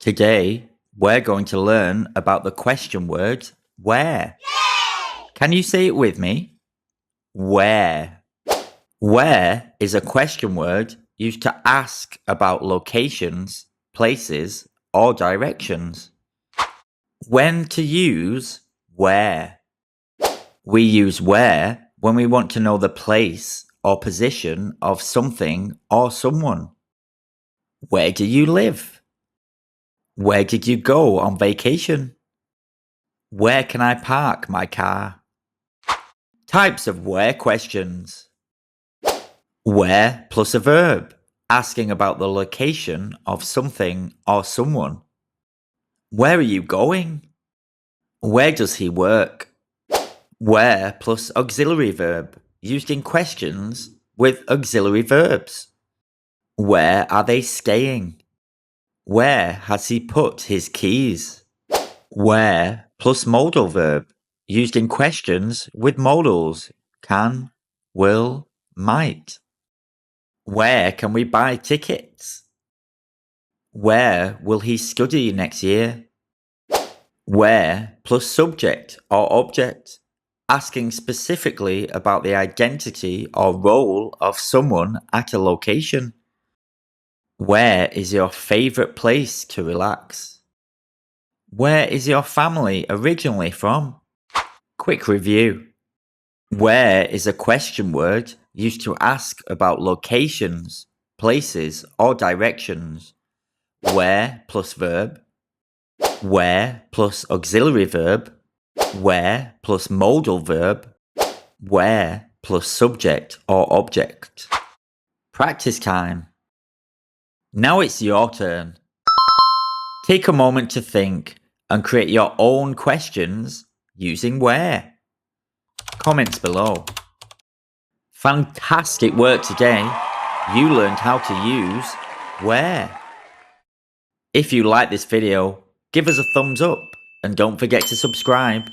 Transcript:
Today, we're going to learn about the question word where. Yay! Can you say it with me? Where. Where is a question word used to ask about locations, places, or directions. When to use where. We use where when we want to know the place or position of something or someone. Where do you live? Where did you go on vacation? Where can I park my car? Types of where questions. Where plus a verb, asking about the location of something or someone. Where are you going? Where does he work? Where plus auxiliary verb, used in questions with auxiliary verbs. Where are they staying? Where has he put his keys? Where plus modal verb, used in questions with modals, can, will, might. Where can we buy tickets? Where will he study next year? Where plus subject or object, asking specifically about the identity or role of someone at a location. Where is your favorite place to relax? Where is your family originally from? Quick review. Where is a question word used to ask about locations, places, or directions. Where plus verb. Where plus auxiliary verb. Where plus modal verb. Where plus subject or object. Practice time. Now it's your turn. Take a moment to think and create your own questions using where. Comments below. Fantastic work today. You learned how to use where. If you like this video, give us a thumbs up and don't forget to subscribe.